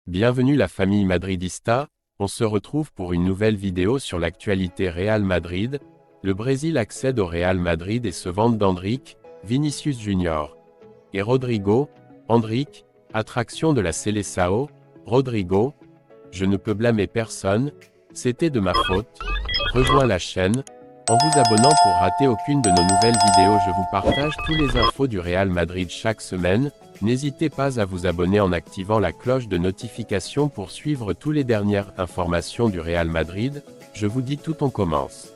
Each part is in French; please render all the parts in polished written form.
Bienvenue la famille madridista, on se retrouve pour une nouvelle vidéo sur l'actualité Real Madrid. Le Brésil accède au Real Madrid et se vante d'Endrick, Vinicius Junior et Rodrigo. Endrick, attraction de la Seleção. Rodrigo, je ne peux blâmer personne, c'était de ma faute. Rejoins la chaîne, en vous abonnant pour rater aucune de nos nouvelles vidéos. Je vous partage tous les infos du Real Madrid chaque semaine. N'hésitez pas à vous abonner en activant la cloche de notification pour suivre toutes les dernières informations du Real Madrid. Je vous dis tout, on commence.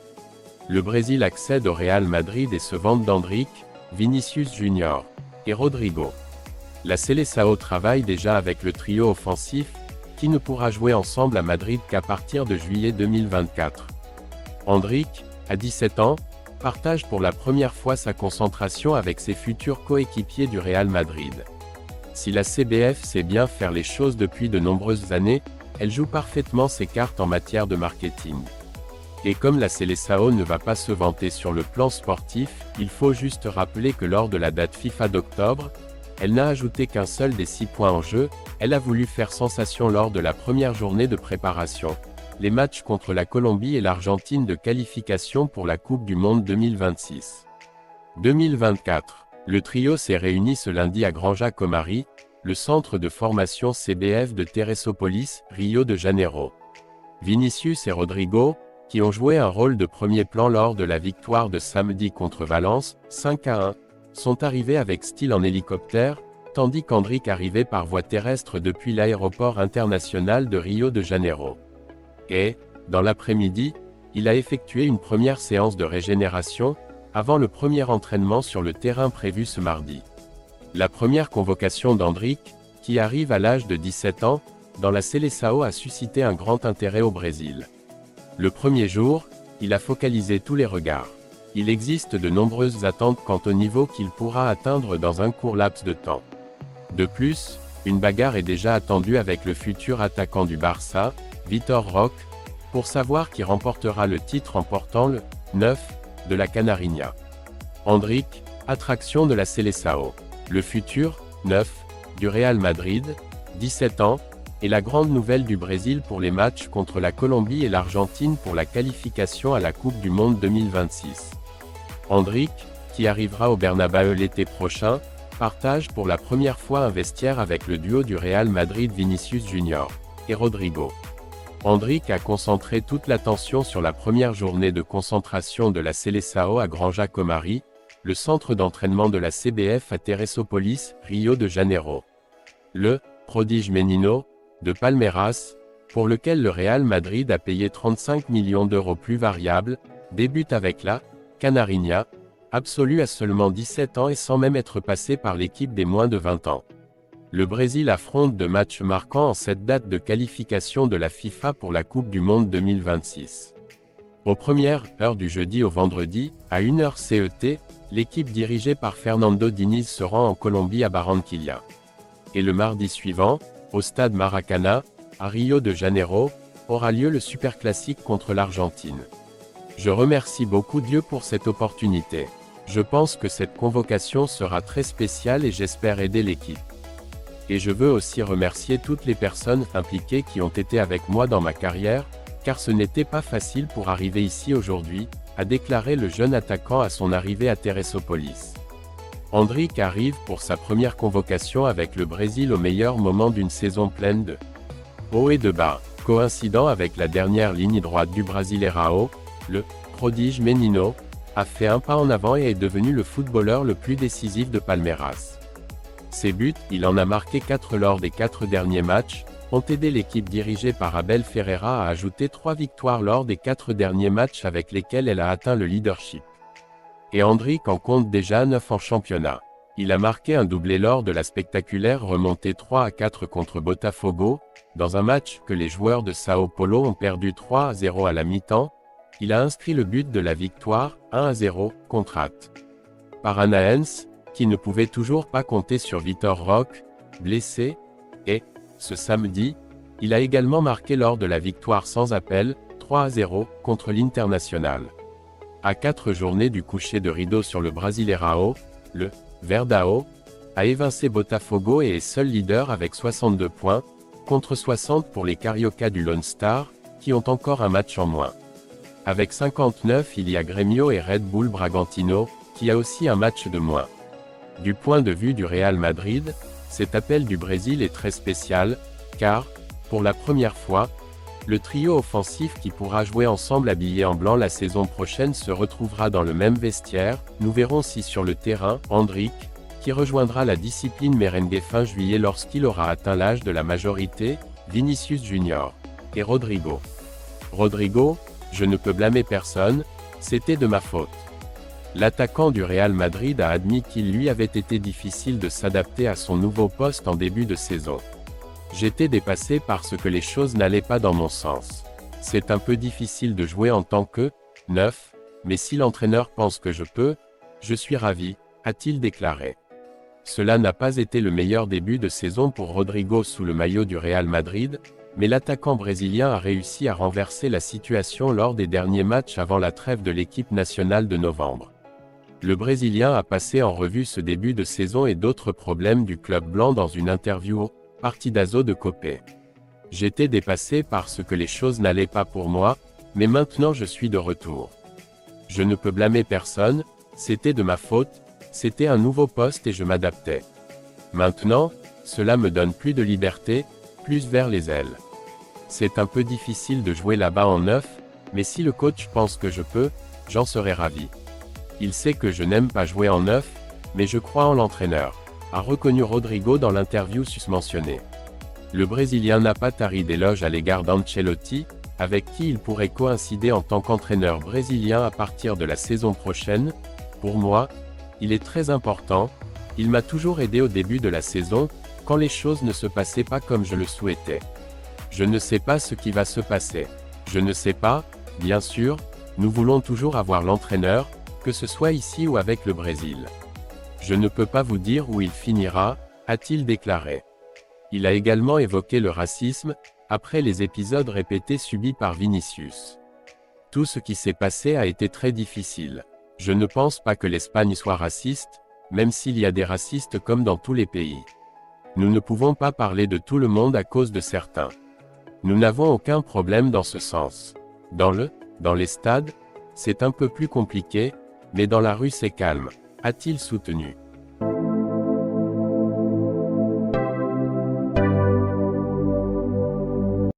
Le Brésil accède au Real Madrid et se vante d'Endrick, Vinicius Junior et Rodrigo. La Seleção travaille déjà avec le trio offensif, qui ne pourra jouer ensemble à Madrid qu'à partir de juillet 2024. Endrick, à 17 ans, partage pour la première fois sa concentration avec ses futurs coéquipiers du Real Madrid. Si la CBF sait bien faire les choses depuis de nombreuses années, elle joue parfaitement ses cartes en matière de marketing. Et comme la Seleção ne va pas se vanter sur le plan sportif, il faut juste rappeler que lors de la date FIFA d'octobre, elle n'a ajouté qu'un seul des 6 points en jeu. Elle a voulu faire sensation lors de la première journée de préparation. Les matchs contre la Colombie et l'Argentine de qualification pour la Coupe du Monde 2026-2024. Le trio s'est réuni ce lundi à Granja Comary, le centre de formation CBF de Teresópolis, Rio de Janeiro. Vinicius et Rodrigo, qui ont joué un rôle de premier plan lors de la victoire de samedi contre Valence, 5-1, sont arrivés avec style en hélicoptère, tandis qu'Endrick arrivait par voie terrestre depuis l'aéroport international de Rio de Janeiro. Et, dans l'après-midi, il a effectué une première séance de régénération, avant le premier entraînement sur le terrain prévu ce mardi. La première convocation d'Endrick, qui arrive à l'âge de 17 ans, dans la Seleção a suscité un grand intérêt au Brésil. Le premier jour, il a focalisé tous les regards. Il existe de nombreuses attentes quant au niveau qu'il pourra atteindre dans un court laps de temps. De plus, une bagarre est déjà attendue avec le futur attaquant du Barça, Vitor Roque, pour savoir qui remportera le titre en portant le 9 de la Canarinha. Endrick, attraction de la Seleção. Le futur 9 du Real Madrid, 17 ans, est la grande nouvelle du Brésil pour les matchs contre la Colombie et l'Argentine pour la qualification à la Coupe du Monde 2026. Endrick, qui arrivera au Bernabéu l'été prochain, partage pour la première fois un vestiaire avec le duo du Real Madrid Vinicius Junior et Rodrigo. Endrick a concentré toute l'attention sur la première journée de concentration de la Seleção à Granja Comary, le centre d'entraînement de la CBF à Teresópolis, Rio de Janeiro. Le prodige Menino, de Palmeiras, pour lequel le Real Madrid a payé 35 millions d'euros plus variables, débute avec la Canarinha, absolue à seulement 17 ans et sans même être passé par l'équipe des moins de 20 ans. Le Brésil affronte 2 matchs marquants en cette date de qualification de la FIFA pour la Coupe du Monde 2026. Aux premières heures du jeudi au vendredi, à 1h CET, l'équipe dirigée par Fernando Diniz se rend en Colombie à Barranquilla. Et le mardi suivant, au stade Maracana, à Rio de Janeiro, aura lieu le Superclassique contre l'Argentine. Je remercie beaucoup Dieu pour cette opportunité. Je pense que cette convocation sera très spéciale et j'espère aider l'équipe. Et je veux aussi remercier toutes les personnes impliquées qui ont été avec moi dans ma carrière, car ce n'était pas facile pour arriver ici aujourd'hui, a déclaré le jeune attaquant à son arrivée à Teresópolis. Endrick arrive pour sa première convocation avec le Brésil au meilleur moment d'une saison pleine de hauts et de bas. Coïncidant avec la dernière ligne droite du Brasileirão, le prodige Menino a fait un pas en avant et est devenu le footballeur le plus décisif de Palmeiras. Ses buts, il en a marqué 4 lors des 4 derniers matchs, ont aidé l'équipe dirigée par Abel Ferreira à ajouter 3 victoires lors des 4 derniers matchs avec lesquels elle a atteint le leadership. Et Endrick en compte déjà 9 en championnat. Il a marqué un doublé lors de la spectaculaire remontée 3-4 contre Botafogo, dans un match que les joueurs de Sao Paulo ont perdu 3-0 à la mi-temps. Il a inscrit le but de la victoire, 1-0, contre AT Paranaense, qui ne pouvait toujours pas compter sur Vitor Roque, blessé, et, ce samedi, il a également marqué lors de la victoire sans appel, 3-0, contre l'Internacional. À 4 journées du coucher de rideau sur le Brasileirão, le Verdão a évincé Botafogo et est seul leader avec 62 points, contre 60 pour les Carioca du Lone Star, qui ont encore un match en moins. Avec 59, il y a Grêmio et Red Bull Bragantino, qui a aussi un match de moins. Du point de vue du Real Madrid, cet appel du Brésil est très spécial, car, pour la première fois, le trio offensif qui pourra jouer ensemble habillé en blanc la saison prochaine se retrouvera dans le même vestiaire. Nous verrons si sur le terrain, Endrick, qui rejoindra la discipline merengue fin juillet lorsqu'il aura atteint l'âge de la majorité, Vinicius Junior et Rodrigo. Rodrigo, je ne peux blâmer personne, c'était de ma faute. L'attaquant du Real Madrid a admis qu'il lui avait été difficile de s'adapter à son nouveau poste en début de saison. J'étais dépassé parce que les choses n'allaient pas dans mon sens. C'est un peu difficile de jouer en tant que neuf, mais si l'entraîneur pense que je peux, je suis ravi, a-t-il déclaré. Cela n'a pas été le meilleur début de saison pour Rodrigo sous le maillot du Real Madrid, mais l'attaquant brésilien a réussi à renverser la situation lors des derniers matchs avant la trêve de l'équipe nationale de novembre. Le Brésilien a passé en revue ce début de saison et d'autres problèmes du club blanc dans une interview au Partidazo de Copé. J'étais dépassé parce que les choses n'allaient pas pour moi, mais maintenant je suis de retour. Je ne peux blâmer personne, c'était de ma faute, c'était un nouveau poste et je m'adaptais. Maintenant, cela me donne plus de liberté, plus vers les ailes. C'est un peu difficile de jouer là-bas en neuf, mais si le coach pense que je peux, j'en serai ravi. Il sait que je n'aime pas jouer en neuf, mais je crois en l'entraîneur, a reconnu Rodrigo dans l'interview susmentionnée. Le Brésilien n'a pas tari d'éloges à l'égard d'Ancelotti, avec qui il pourrait coïncider en tant qu'entraîneur brésilien à partir de la saison prochaine. Pour moi, il est très important, il m'a toujours aidé au début de la saison, quand les choses ne se passaient pas comme je le souhaitais. Je ne sais pas ce qui va se passer. Je ne sais pas, bien sûr, nous voulons toujours avoir l'entraîneur, que ce soit ici ou avec le Brésil. Je ne peux pas vous dire où il finira, a-t-il déclaré. Il a également évoqué le racisme, après les épisodes répétés subis par Vinicius. Tout ce qui s'est passé a été très difficile. Je ne pense pas que l'Espagne soit raciste, même s'il y a des racistes comme dans tous les pays. Nous ne pouvons pas parler de tout le monde à cause de certains. Nous n'avons aucun problème dans ce sens. Dans les stades, c'est un peu plus compliqué, mais dans la rue c'est calme, a-t-il soutenu.